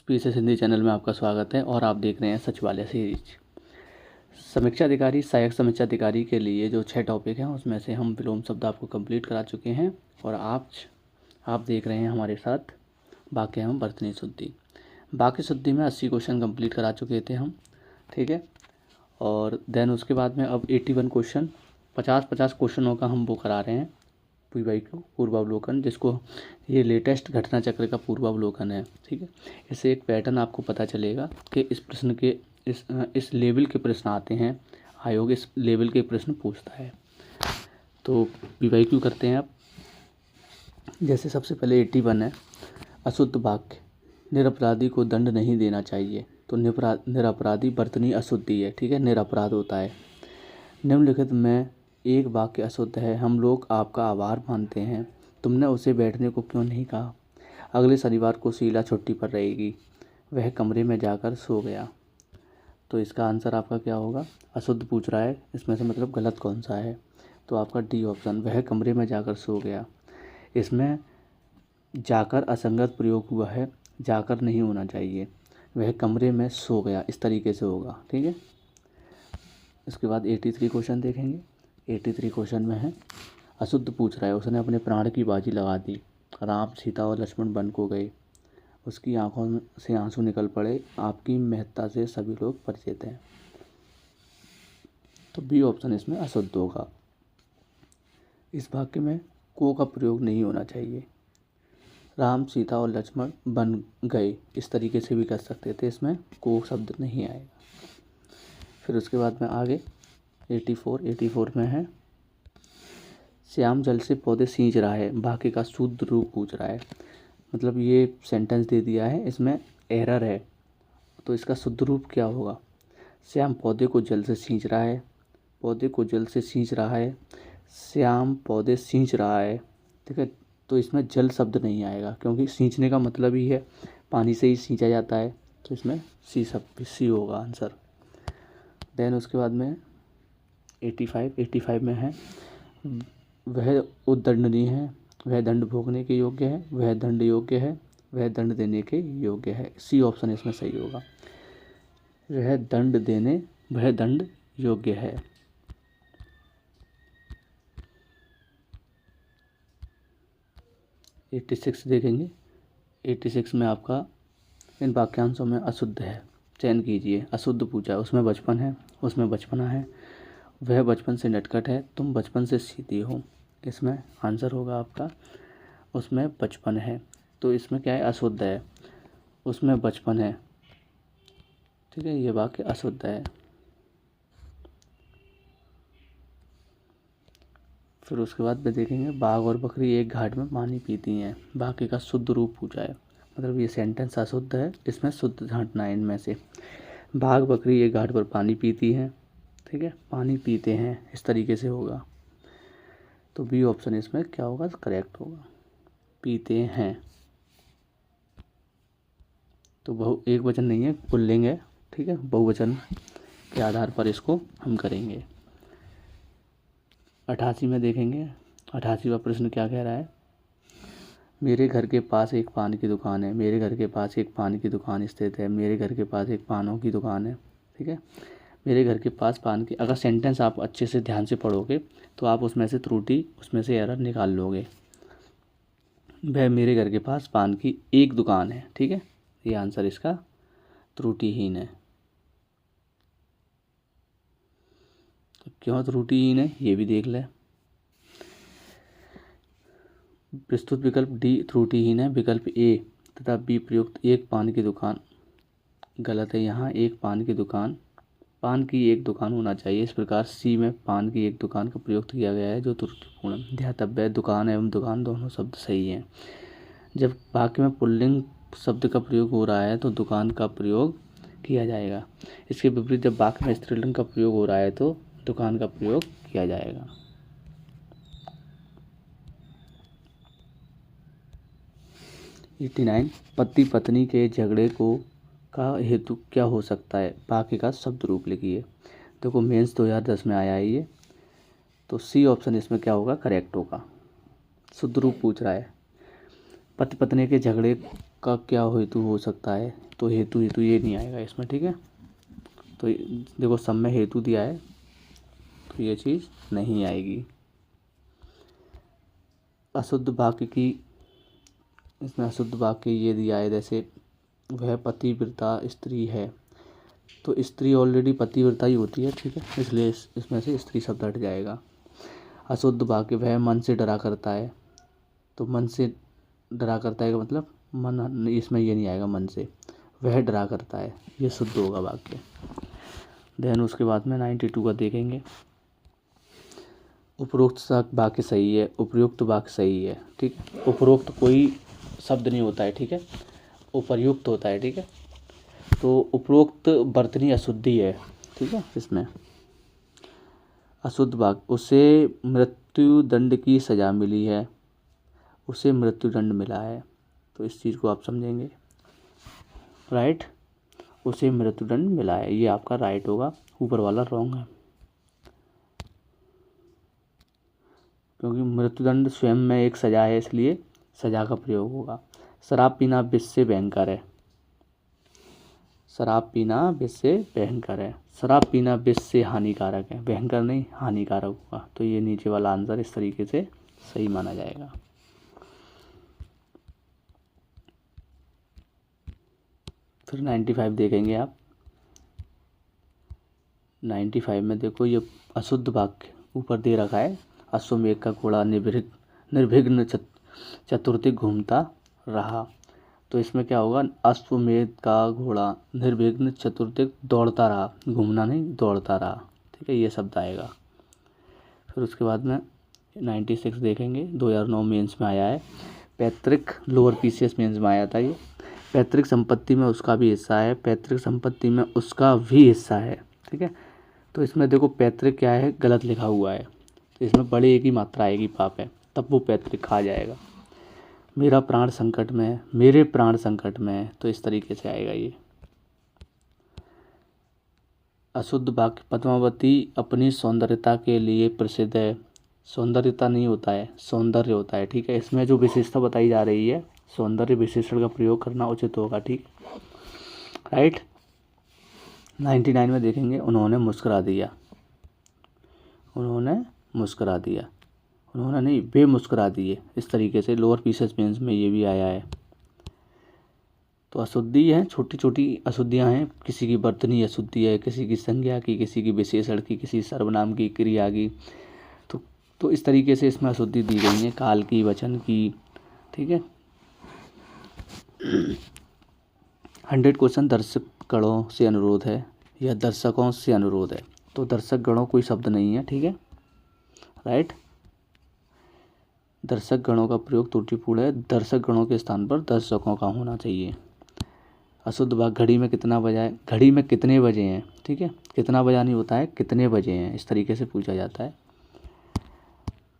PSS Hindi channel में आपका स्वागत है और आप देख रहे हैं सचिवालय सीरीज। समीक्षा अधिकारी, सहायक समीक्षा अधिकारी के लिए जो 6 टॉपिक हैं उसमें से हम विलोम शब्द आपको कंप्लीट करा चुके हैं और आप देख रहे हैं हमारे साथ वाक्य एवं वर्तनी शुद्धि। वाक्य शुद्धि में 80 क्वेश्चन कंप्लीट करा चुके थे हम, ठीक है। और देन उसके बाद में अब 81 क्वेश्चन 50-50 क्वेश्चनों का हम वो करा रहे हैं PYQ पूर्वावलोकन, जिसको ये लेटेस्ट घटना चक्र का पूर्वावलोकन है, ठीक है। इससे एक पैटर्न आपको पता चलेगा कि इस प्रश्न के इस लेवल के प्रश्न आते हैं, आयोग इस लेवल के प्रश्न पूछता है। तो PYQ करते हैं अब। जैसे सबसे पहले 81 है, अशुद्ध वाक्य। निरपराधी को दंड नहीं देना चाहिए, तो निरपराधी वर्तनी अशुद्धि है, ठीक है, निरपराध होता है। निम्नलिखित में एक वाक्य अशुद्ध है। हम लोग आपका आभार मानते हैं, तुमने उसे बैठने को क्यों नहीं कहा। अगले शनिवार को शीला छुट्टी पर रहेगी, वह कमरे में जाकर सो गया। तो इसका आंसर आपका क्या होगा, अशुद्ध पूछ रहा है, इसमें से मतलब गलत कौन सा है, तो आपका डी ऑप्शन, वह कमरे में जाकर सो गया। इसमें जाकर असंगत प्रयोग हुआ है, जाकर नहीं होना चाहिए, वह कमरे में सो गया, इस तरीके से होगा, ठीक है। इसके बाद 83 क्वेश्चन देखेंगे। 83 क्वेश्चन में है, अशुद्ध पूछ रहा है, उसने अपने प्राण की बाजी लगा दी। राम, सीता और लक्ष्मण वन को गए, उसकी आंखों से आंसू निकल पड़े, आपकी महत्ता से सभी लोग परिचित हैं। तो बी ऑप्शन इसमें अशुद्ध होगा। इस वाक्य में को का प्रयोग नहीं होना चाहिए। राम, सीता और लक्ष्मण वन गए, इस तरीके से भी कर सकते थे, इसमें को शब्द नहीं आएगा। फिर उसके बाद में आगे 84 में है, श्याम जल से पौधे सींच रहा है, वाक्य का शुद्ध रूप पूछ रहा है। मतलब ये सेंटेंस दे दिया है, इसमें एरर है, तो इसका शुद्ध रूप क्या होगा। श्याम पौधे को जल से सींच रहा है, पौधे को जल से सींच रहा है, श्याम पौधे सींच रहा है, ठीक है। तो इसमें जल शब्द नहीं आएगा, क्योंकि सींचने का मतलब ही है पानी से ही सींचा जाता है, तो इसमें सी होगा आंसर। देन उसके बाद में 85 में है, वह उद्दंडनीय है, वह दंड भोगने के योग्य है, वह दंड योग्य है, वह दंड देने के योग्य है। सी ऑप्शन इसमें सही होगा, वह दंड योग्य है। और 86 देखेंगे। 86 में आपका इन वाक्यांशों में अशुद्ध है, चयन कीजिए। अशुद्ध पूछा है, उसमें बचपन है, उसमें बचपना है, वह बचपन से नटखट है, तुम बचपन से सीधी हो, इसमें आंसर होगा आपका, उसमें बचपन है, तो इसमें क्या है, अशुद्ध है, उसमें बचपन है, ठीक है, ये वाक्य अशुद्ध है। फिर उसके बाद में देखेंगे, बाघ और बकरी एक घाट में पानी पीती हैं, वाक्य का शुद्ध रूप पूछा है, मतलब ये सेंटेंस अशुद्ध है, इसमें शुद्ध ढांटना है इनमें से। बाघ बकरी एक घाट पर पानी पीती हैं, ठीक है, पानी पीते हैं, इस तरीके से होगा, तो बी ऑप्शन इसमें क्या होगा, करेक्ट होगा, पीते हैं। तो एक वचन नहीं है, पुल्लिंग है, ठीक है, बहुवचन के आधार पर इसको हम करेंगे। 88 में देखेंगे, 88वां प्रश्न क्या कह रहा है, मेरे घर के पास एक पान की दुकान है, मेरे घर के पास एक पान की दुकान स्थित है, मेरे घर के पास एक पानों की दुकान है, ठीक है। मेरे घर के पास पान की, अगर सेंटेंस आप अच्छे से ध्यान से पढ़ोगे तो आप उसमें से त्रुटि, उसमें से एरर निकाल लोगे। वह मेरे घर के पास पान की एक दुकान है, ठीक है, ये आंसर इसका त्रुटिहीन है। तो क्यों त्रुटिहीन है ये भी देख ले। प्रस्तुत विकल्प डी त्रुटिहीन है, विकल्प ए तथा बी प्रयुक्त एक पान की दुकान गलत है। यहाँ एक पान की दुकान, पान की एक दुकान होना चाहिए, इस प्रकार सी में पान की एक दुकान का प्रयोग किया गया है, जो त्रुटिपूर्ण। ध्यातव्य है, दुकान एवं दुकान दोनों शब्द सही हैं। जब वाक्य में पुल्लिंग शब्द का प्रयोग हो रहा है तो दुकान का प्रयोग किया जाएगा, इसके विपरीत जब वाक्य में स्त्रीलिंग का प्रयोग हो रहा है तो दुकान का प्रयोग किया जाएगा। पति पत्नी के झगड़े का हेतु क्या हो सकता है, वाक्य का शब्द रूप लिखिए। देखो मेंस 2010 में आया है ये, तो सी ऑप्शन इसमें क्या होगा, करेक्ट होगा। शुद्ध रूप पूछ रहा है, पति पत्नी के झगड़े का क्या हेतु हो सकता है, तो हेतु हेतु ये नहीं आएगा इसमें, ठीक है। तो देखो सब में हेतु दिया है तो ये चीज़ नहीं आएगी। अशुद्ध वाक्य की, इसमें अशुद्ध वाक्य ये दिया है, जैसे वह पतिव्रता स्त्री है, तो स्त्री ऑलरेडी पतिव्रता ही होती है, ठीक है, इसलिए इसमें से स्त्री शब्द हट जाएगा। अशुद्ध वाक्य वह मन से डरा करता है, तो मन से डरा करता है का मतलब मन, इसमें ये नहीं आएगा मन से, वह डरा करता है, ये शुद्ध होगा वाक्य। देन उसके बाद में 92 का देखेंगे। उपरोक्त वाक्य सही है, उपयुक्त वाक्य सही है, ठीक है। उपरोक्त कोई शब्द नहीं होता है, ठीक है, उपर्युक्त होता है, ठीक है। तो उपरोक्त बर्तनी अशुद्धि है, ठीक है। इसमें अशुद्ध वाक्य, उसे मृत्यु दंड की सज़ा मिली है, उसे मृत्यु दंड मिला है, तो इस चीज़ को आप समझेंगे, राइट। उसे मृत्यु दंड मिला है, ये आपका राइट होगा, ऊपर वाला रॉन्ग है, क्योंकि मृत्युदंड स्वयं में एक सज़ा है, इसलिए सज़ा का प्रयोग होगा। शराब पीना विष से भयंकर है, शराब पीना विष से भयंकर है, शराब पीना विष से हानिकारक है, भयंकर नहीं हानिकारक होगा, तो ये नीचे वाला आंसर इस तरीके से सही माना जाएगा। फिर 95 देखेंगे आप। 95 में देखो ये अशुद्ध वाक्य ऊपर दे रखा है, अश्वमेध का घोड़ा निर्विघ्न चतुर्दिक घूमता रहा, तो इसमें क्या होगा, अश्वमेध का घोड़ा निर्विघ्न चतुर्दिक दौड़ता रहा, घूमना नहीं दौड़ता रहा, ठीक है, ये शब्द आएगा। फिर उसके बाद में 96 देखेंगे, 2009 मेंस में आया है, पैतृक लोअर पीसीएस मेंस में आया था ये। पैतृक संपत्ति में उसका भी हिस्सा है, पैतृक संपत्ति में उसका भी हिस्सा है, ठीक है। तो इसमें देखो पैतृक क्या है, गलत लिखा हुआ है, तो इसमें बड़े एक ही मात्रा आएगी पाप है, तब वो पैतृक खा जाएगा। मेरा प्राण संकट में है, मेरे प्राण संकट में है, तो इस तरीके से आएगा ये। अशुद्ध वाक्य, पद्मावती अपनी सौंदर्यता के लिए प्रसिद्ध है, सौंदर्यता नहीं होता है, सौंदर्य होता है, ठीक है। इसमें जो विशेषता बताई जा रही है, सौंदर्य विशेषण का प्रयोग करना उचित होगा, ठीक, राइट। 99 में देखेंगे, उन्होंने मुस्कुरा दिया, उन्होंने मुस्कुरा दिया, उन्होंने नहीं वे मुस्कुरा दिए, इस तरीके से लोअर पीसेस मेंस में ये भी आया है। तो अशुद्धि है, छोटी छोटी अशुद्धियाँ हैं, किसी की वर्तनी अशुद्धि है, किसी की संज्ञा की, किसी की विशेषण की, किसी सर्वनाम की, क्रिया की, तो इस तरीके से इसमें अशुद्धि दी गई है, काल की, वचन की, ठीक है। 100 क्वेश्चन दर्शकगणों से अनुरोध है या दर्शकों से अनुरोध है, तो दर्शक गणों कोई शब्द नहीं है, ठीक है, राइट। दर्शक गणों का प्रयोग त्रुटिपूर्ण है, दर्शक गणों के स्थान पर दर्शकों का होना चाहिए। अशुद्ध वाक्य, घड़ी में कितना बजा है, घड़ी में कितने बजे हैं, ठीक है, कितना बजा नहीं होता है, कितने बजे हैं, इस तरीके से पूछा जाता है।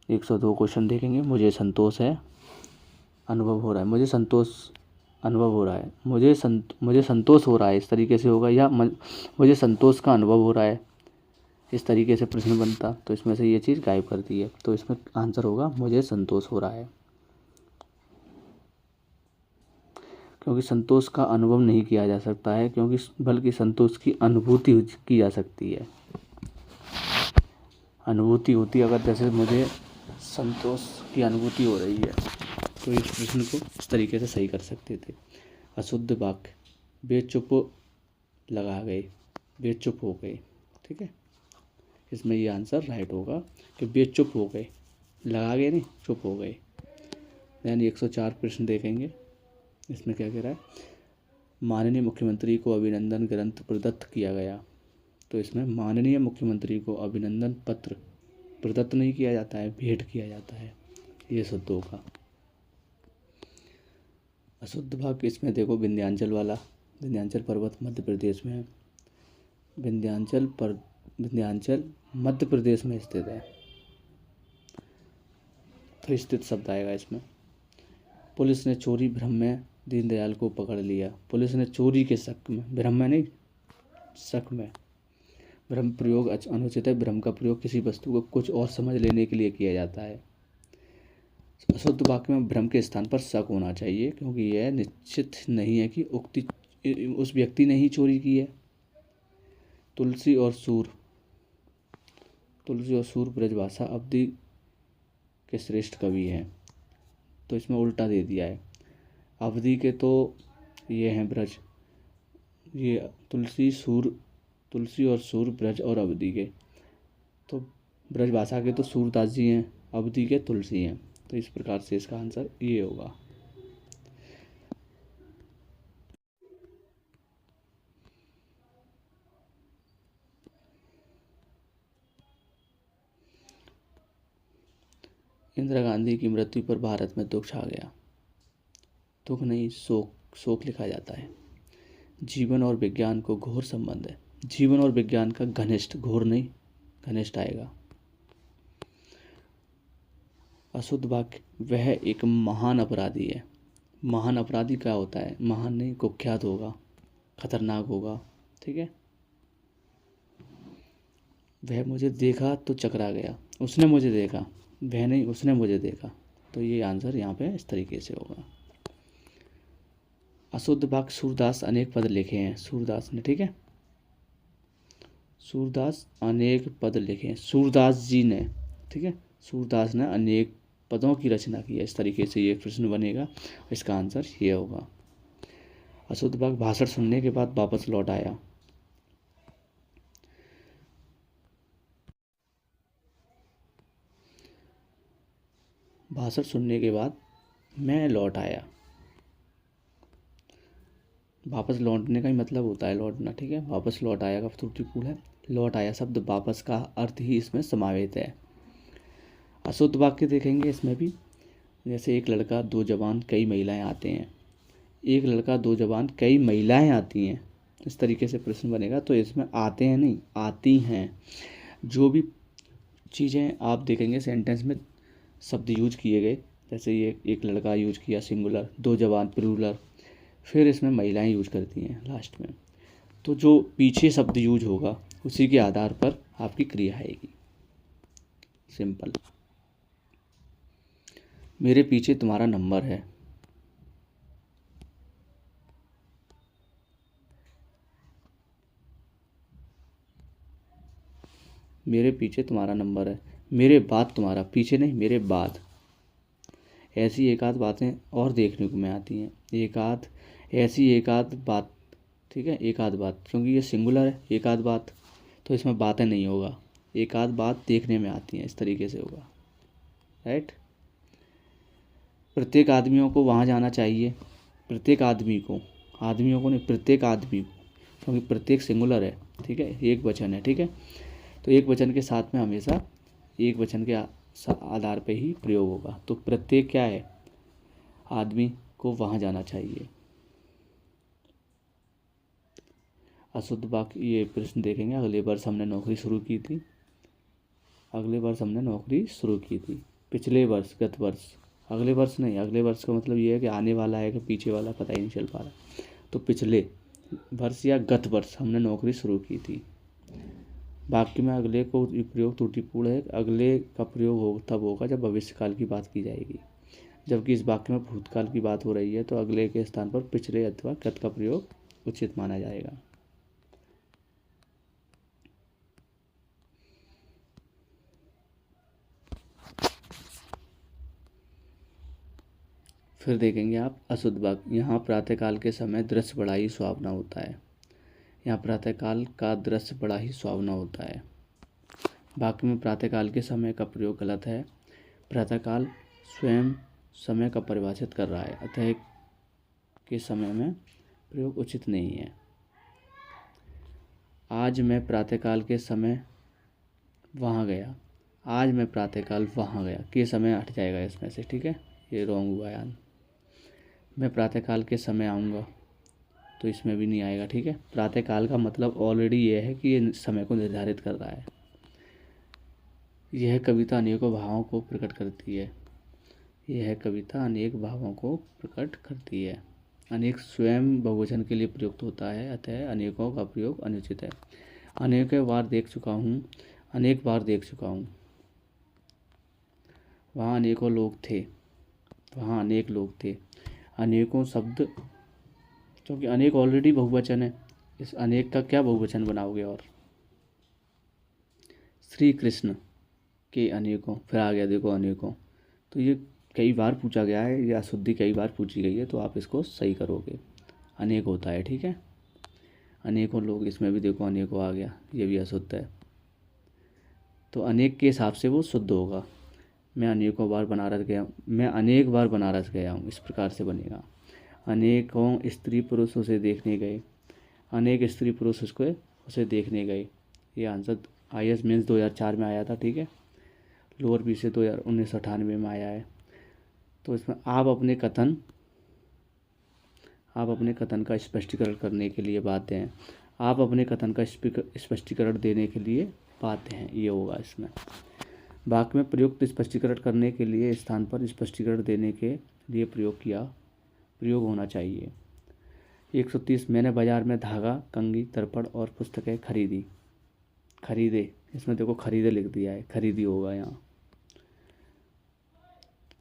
102 क्वेश्चन देखेंगे। मुझे संतोष है, अनुभव हो रहा है, मुझे संतोष अनुभव हो रहा है, मुझे संतोष हो रहा है, इस तरीके से होगा, या मुझे संतोष का अनुभव हो रहा है, इस तरीके से प्रश्न बनता, तो इसमें से ये चीज़ गायब करती है, तो इसमें आंसर होगा मुझे संतोष हो रहा है, क्योंकि संतोष का अनुभव नहीं किया जा सकता है, क्योंकि बल्कि संतोष की अनुभूति की जा सकती है, अनुभूति होती है। अगर जैसे मुझे संतोष की अनुभूति हो रही है, तो इस प्रश्न को इस तरीके से सही कर सकते थे। अशुद्ध वाक्य, वे चुप लगा गए, वे चुप हो गए, ठीक है, इसमें ये आंसर राइट होगा कि वे चुप हो गए, लगा गए नहीं, चुप हो गए। यानी 104 प्रश्न देखेंगे, इसमें क्या कह रहा है, माननीय मुख्यमंत्री को अभिनंदन ग्रंथ प्रदत्त किया गया, तो इसमें माननीय मुख्यमंत्री को अभिनंदन पत्र प्रदत्त नहीं किया जाता है, भेंट किया जाता है, ये शुद्ध होगा। अशुद्ध वाक्य, इसमें देखो विंध्याचल वाला, विंध्याचल पर्वत मध्य प्रदेश में है, विंध्याचल मध्य प्रदेश में स्थित है, तो स्थित शब्द आएगा इसमें। पुलिस ने चोरी भ्रम में दीनदयाल को पकड़ लिया, पुलिस ने चोरी के शक में, भ्रम में नहीं शक में, भ्रम प्रयोग अनुचित है, भ्रम का प्रयोग किसी वस्तु को कुछ और समझ लेने के लिए किया जाता है। अशुद्ध वाक्य में भ्रम के स्थान पर शक होना चाहिए, क्योंकि यह निश्चित नहीं है कि उक्ति उस व्यक्ति ने ही चोरी की है। तुलसी और सूर ब्रजभाषा अवधि के श्रेष्ठ कवि हैं, तो इसमें उल्टा दे दिया है। अवधि के तो ये हैं ब्रज, ये तुलसी और सूर ब्रज और अवधि के, तो ब्रजभाषा के तो सूरदास जी हैं, अवधि के तुलसी हैं। तो इस प्रकार से इसका आंसर ये होगा। इंदिरा गांधी की मृत्यु पर भारत में दुख छा गया। दुख नहीं, शोक लिखा जाता है। जीवन और विज्ञान को घोर संबंध है। जीवन और विज्ञान का घनिष्ठ, घोर नहीं घनिष्ठ आएगा। अशुद्ध वाक्य, वह एक महान अपराधी है। महान अपराधी क्या होता है? महान नहीं, कुख्यात होगा, खतरनाक होगा, ठीक है। वह मुझे देखा तो चकरा गया, उसने मुझे देखा, वह नहीं उसने मुझे देखा। तो ये आंसर यहाँ पे इस तरीके से होगा। अशुद्ध वाक्य, सूरदास अनेक पद लिखे हैं, सूरदास ने, ठीक है, सूरदास अनेक पद लिखे हैं, सूरदास जी ने, ठीक है, सूरदास ने अनेक पदों की रचना की है। इस तरीके से ये प्रश्न बनेगा, इसका आंसर ये होगा। अशुद्ध वाक्य, भाषण सुनने के बाद वापस लौट आया। भाषण सुनने के बाद मैं लौट आया। वापस लौटने का ही मतलब होता है लौटना, ठीक है। वापस लौट आया का त्रुटिपूर्ण है। लौट आया शब्द वापस का अर्थ ही इसमें समावेश है। अशुद्ध वाक्य देखेंगे इसमें भी, जैसे एक लड़का दो जवान कई महिलाएं आते हैं, एक लड़का दो जवान कई महिलाएं आती हैं, इस तरीके से प्रश्न बनेगा। तो इसमें आते हैं नहीं, आती हैं। जो भी चीज़ें आप देखेंगे सेंटेंस में शब्द यूज किए गए, जैसे ये एक लड़का यूज किया सिंगुलर, दो जवान प्लूरल, फिर इसमें महिलाएं यूज करती हैं लास्ट में। तो जो पीछे शब्द यूज होगा उसी के आधार पर आपकी क्रिया आएगी। सिंपल। मेरे पीछे तुम्हारा नंबर है। मेरे पीछे तुम्हारा नंबर है। मेरे बाद तुम्हारा, पीछे नहीं, मेरे बाद। ऐसी एक आध बातें और देखने को में आती हैं, एक आध बात, ठीक है, एक आध बात, क्योंकि ये सिंगुलर है, एक आध बात, तो इसमें बातें नहीं होगा, एक आध बात देखने में आती हैं, इस तरीके से होगा, राइट। प्रत्येक आदमियों को वहाँ जाना चाहिए। प्रत्येक आदमी को, आदमियों को नहीं, प्रत्येक आदमी को, क्योंकि प्रत्येक सिंगुलर है, ठीक है, एक वचन है, ठीक है। तो एक वचन के साथ में हमेशा एक वचन के आधार पे ही प्रयोग होगा। तो प्रत्येक क्या है? आदमी को वहाँ जाना चाहिए। अशुद्ध वाक्य, ये प्रश्न देखेंगे। अगले वर्ष हमने नौकरी शुरू की थी। पिछले वर्ष, गत वर्ष, अगले वर्ष नहीं, अगले वर्ष का मतलब ये है कि आने वाला है कि पीछे वाला, पता ही नहीं चल पा रहा। तो पिछले वर्ष या गत वर्ष हमने नौकरी शुरू की थी। वाक्य में अगले को प्रयोग त्रुटिपूर्ण है। अगले का प्रयोग तब होगा जब भविष्यकाल की बात की जाएगी, जबकि इस वाक्य में भूतकाल की बात हो रही है, तो अगले के स्थान पर पिछले अथवा गत का प्रयोग उचित माना जाएगा। फिर देखेंगे आप अशुद्ध वाक्य। यहाँ प्रातःकाल के समय दृश्य बड़ा ही सुहावना होता है। यहाँ प्रातःकाल का दृश्य बड़ा ही सुहावना होता है। वाक्य में प्रातःकाल के समय का प्रयोग गलत है। प्रातःकाल स्वयं समय का परिभाषित कर रहा है, अतः के समय में प्रयोग उचित नहीं है। आज मैं प्रातःकाल के समय वहाँ गया। आज मैं प्रातःकाल वहाँ गया, के समय हट जाएगा इसमें से, ठीक है, ये रॉन्ग हुआ यार। मैं प्रातःकाल के समय आऊँगा, तो इसमें भी नहीं आएगा, ठीक है। प्रातःकाल का मतलब ऑलरेडी ये है कि ये समय को निर्धारित कर रहा है। यह कविता अनेकों भावों को प्रकट करती है। यह कविता अनेक भावों को प्रकट करती है। अनेक स्वयं बहुवचन के लिए प्रयुक्त होता है, अतः अनेकों का प्रयोग अनुचित है। अनेक बार देख चुका हूँ। वहाँ अनेकों लोग थे। वहाँ अनेक लोग थे। अनेकों शब्द, क्योंकि अनेक ऑलरेडी बहुवचन है, इस अनेक का क्या बहुवचन बनाओगे? और श्री कृष्ण के अनेकों, फिर आ गया देखो अनेकों। तो ये कई बार पूछा गया है, ये अशुद्धि कई बार पूछी गई है, तो आप इसको सही करोगे। अनेक होता है, ठीक है। अनेकों लोग, इसमें भी देखो अनेकों आ गया, ये भी अशुद्ध है। तो अनेक के हिसाब से वो शुद्ध होगा। मैं अनेकों बार बनारस गया हूँ, मैं अनेक बार बनारस गया हूँ, इस प्रकार से बनेगा। अनेकों स्त्री पुरुष उसे देखने गए, अनेक स्त्री पुरुष उसे देखने गए। ये आंसर IAS मेंस 2004 में आया था, ठीक है। लोअर बी से 1998 में आया है। तो इसमें आप अपने कथन का स्पष्टीकरण करने के लिए बाध्य हैं। आप अपने कथन का स्पष्टीकरण देने के लिए बाध्य हैं, ये होगा इसमें। वाक्य में प्रयुक्त स्पष्टीकरण करने के लिए स्थान पर स्पष्टीकरण देने के लिए प्रयोग होना चाहिए। 130, मैंने बाजार में धागा, कंघी, दर्पण और पुस्तकें खरीदे। इसमें देखो खरीदे लिख दिया है, खरीदी होगा यहाँ।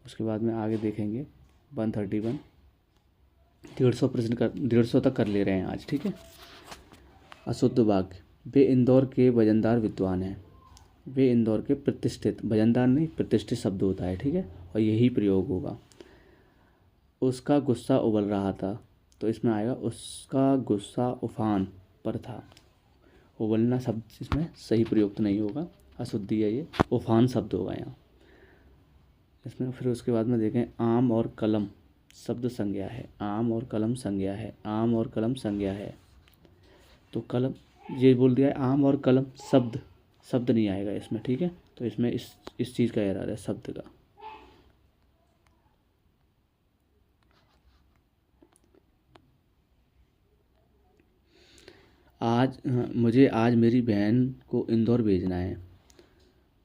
उसके बाद में आगे देखेंगे 131, 150 तक कर ले रहे हैं आज, ठीक है। अशुद्ध वाक्य, वे इंदौर के वजनदार विद्वान हैं। वे इंदौर के प्रतिष्ठित, वजनदार नहीं प्रतिष्ठित शब्द होता है, ठीक है, और यही प्रयोग होगा। उसका गुस्सा उबल रहा था, तो इसमें आएगा उसका गुस्सा उफान पर था। उबलना शब्द इसमें सही प्रयुक्त नहीं होगा, अशुद्धि है ये, उफान शब्द होगा यहाँ इसमें। फिर उसके बाद में देखें आम और कलम शब्द संज्ञा है, आम और कलम संज्ञा है, आम और कलम संज्ञा है। तो कलम ये बोल दिया है, आम और कलम शब्द नहीं आएगा इसमें, ठीक है। तो इसमें इस चीज़ का एरर है, शब्द का। मुझे आज मेरी बहन को इंदौर भेजना है,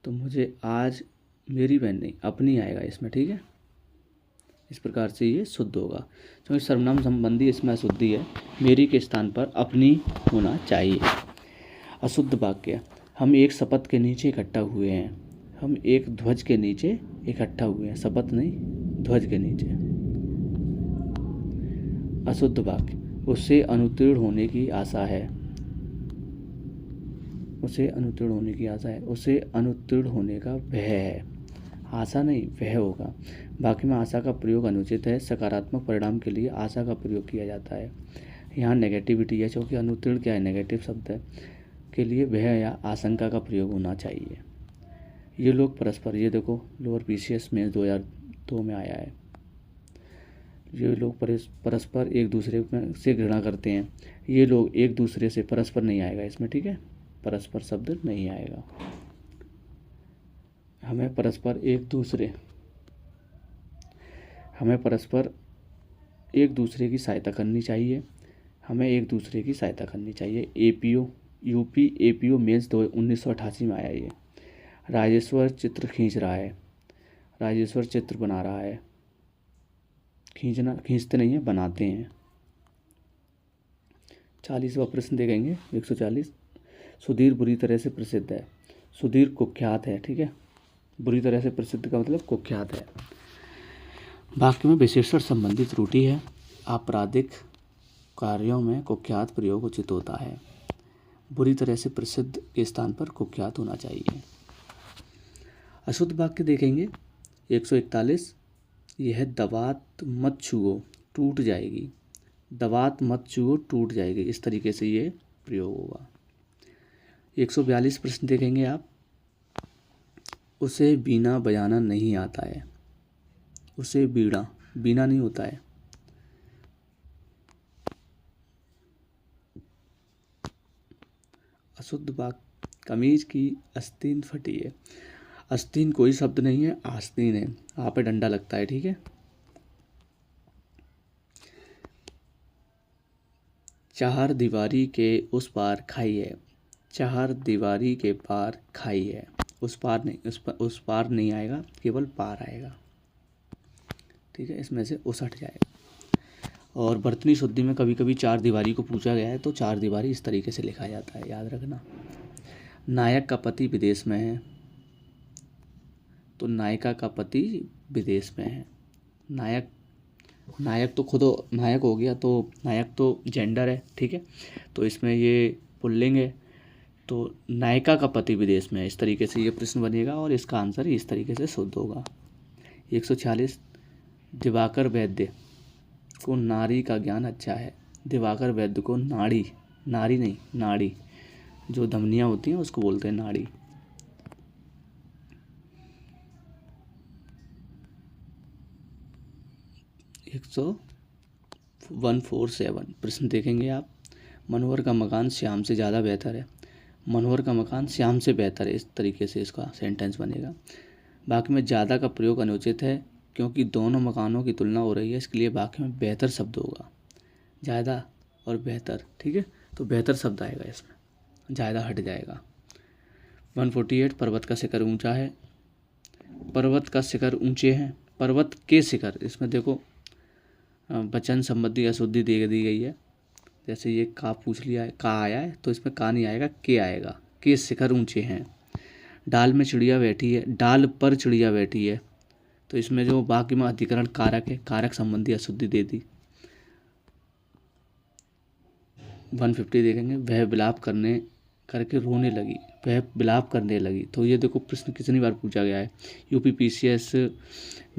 तो मुझे आज मेरी बहन नहीं अपनी आएगा इसमें, ठीक है। इस प्रकार से ये शुद्ध होगा, क्योंकि सर्वनाम संबंधी इसमें अशुद्धि है, मेरी के स्थान पर अपनी होना चाहिए। अशुद्ध वाक्य, हम एक शपथ के नीचे इकट्ठा हुए हैं। हम एक ध्वज के नीचे इकट्ठा हुए हैं, शपथ नहीं, ध्वज के नीचे। अशुद्ध वाक्य, उससे अनुत्तीर्ण होने की आशा है। उसे अनुत्तीर्ण होने की आशा है, उसे अनुत्तीर्ण होने का भय है। आशा नहीं, भय होगा। वाक्य में आशा का प्रयोग अनुचित है। सकारात्मक परिणाम के लिए आशा का प्रयोग किया जाता है। यहाँ नेगेटिविटी है, क्योंकि अनुत्तीर्ण क्या है, नेगेटिव शब्द है, के लिए भय या आशंका का प्रयोग होना चाहिए। ये लोग परस्पर, ये देखो लोअर PCS में 2002 में आया है। ये लोग परस्पर एक दूसरे से घृणा करते हैं। ये लोग एक दूसरे से, परस्पर नहीं आएगा इसमें, ठीक है, परस्पर शब्द नहीं आएगा। हमें परस्पर एक दूसरे की सहायता करनी चाहिए। हमें एक दूसरे की सहायता करनी चाहिए। यूपी APO मेंस 1988 में आया ये। राजेश्वर चित्र खींच रहा है, राजेश्वर चित्र बना रहा है। खींचते नहीं है, बनाते हैं। 40वां प्रश्न देखेंगे 140। सुधीर बुरी तरह से प्रसिद्ध है। सुधीर कुख्यात है, ठीक है। बुरी तरह से प्रसिद्ध का मतलब कुख्यात है। वाक्य में विशेषण संबंधी त्रुटि है। आपराधिक कार्यों में कुख्यात प्रयोग उचित होता है। बुरी तरह से प्रसिद्ध के स्थान पर कुख्यात होना चाहिए। अशुद्ध वाक्य देखेंगे 141। यह दवात मत छुओ टूट जाएगी। दवात मत छुओ टूट जाएगी, इस तरीके से ये प्रयोग होगा। 142 प्रश्न देखेंगे आप। उसे बीना बजाना नहीं आता है। उसे बीना नहीं होता है। अशुद्ध वाक्य, कमीज की आस्तीन फटी है। आस्तीन कोई शब्द नहीं है, आस्तीन है, यहाँ पे डंडा लगता है, ठीक है। चार दीवारी के उस पार खाई है। चार दीवारी के पार खाई है, उस पार नहीं, उस पार नहीं आएगा, केवल पार आएगा, ठीक है। इसमें से उस हट जाएगा। और बर्तनी शुद्धि में कभी कभी चार दीवारी को पूछा गया है, तो चार दीवारी इस तरीके से लिखा जाता है, याद रखना। नायक का पति विदेश में है, तो नायिका का पति विदेश में है। नायक, नायक तो खुद नायक हो गया, तो नायक तो जेंडर है, ठीक है। तो इसमें ये पुल्लिंग है, तो नायिका का पति विदेश में है। इस तरीके से ये प्रश्न बनेगा और इसका आंसर इस तरीके से शुद्ध होगा। 146, दिवाकर वैद्य को नारी का ज्ञान अच्छा है। दिवाकर वैद्य को नाड़ी, नारी नहीं नाड़ी, जो धमनियाँ होती हैं उसको बोलते हैं नाड़ी। 147 प्रश्न देखेंगे आप। मनोहर का मकान श्याम से ज़्यादा बेहतर है। मनोहर का मकान श्याम से बेहतर है, इस तरीके से इसका सेंटेंस बनेगा। वाक्य में ज़्यादा का प्रयोग अनुचित है क्योंकि दोनों मकानों की तुलना हो रही है, इसके लिए वाक्य में बेहतर शब्द होगा। ज़्यादा और बेहतर, ठीक है, तो बेहतर शब्द आएगा इसमें, ज़्यादा हट जाएगा। 148 पर्वत का शिखर ऊंचा है। पर्वत का शिखर ऊंचे हैं। पर्वत के शिखर, इसमें देखो वचन संबंधी अशुद्धि दे दी गई है। जैसे ये का पूछ लिया है, का आया है, तो इसमें का नहीं आएगा, के आएगा। के शिखर ऊंचे हैं। डाल में चिड़िया बैठी है, डाल पर चिड़िया बैठी है, तो इसमें जो वाक्य में अधिकरण कारक है, कारक संबंधी अशुद्धि दे दी। 150 देखेंगे, वह विलाप करके रोने लगी। वह विलाप करने लगी, तो ये देखो प्रश्न कितनी बार पूछा गया है। UPPCS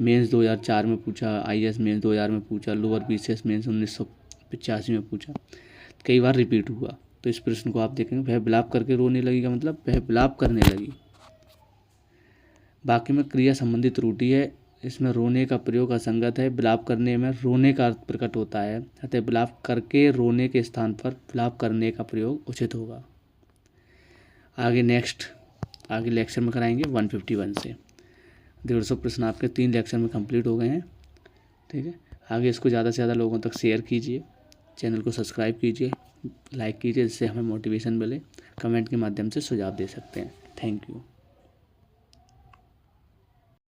मेंस 2004 में पूछा, IAS मेंस 2000 में पूछा, लोअर BCS मेंस 1985 में पूछा, कई बार रिपीट हुआ। तो इस प्रश्न को आप देखेंगे, वह विलाप करके रोने लगी का मतलब वह विलाप करने लगी। वाक्य में क्रिया संबंधी त्रुटि है, इसमें रोने का प्रयोग असंगत है। विलाप करने में रोने का अर्थ प्रकट होता है, अतः विलाप करके रोने के स्थान पर विलाप करने का प्रयोग उचित होगा। आगे लेक्चर में कराएंगे 151 से। 150 प्रश्न आपके 3 लेक्चर में कंप्लीट हो गए हैं, ठीक है। आगे इसको ज़्यादा से ज़्यादा लोगों तक शेयर कीजिए, चैनल को सब्सक्राइब कीजिए, लाइक कीजिए, जिससे हमें मोटिवेशन मिले। कमेंट के माध्यम से सुझाव दे सकते हैं। Thank you.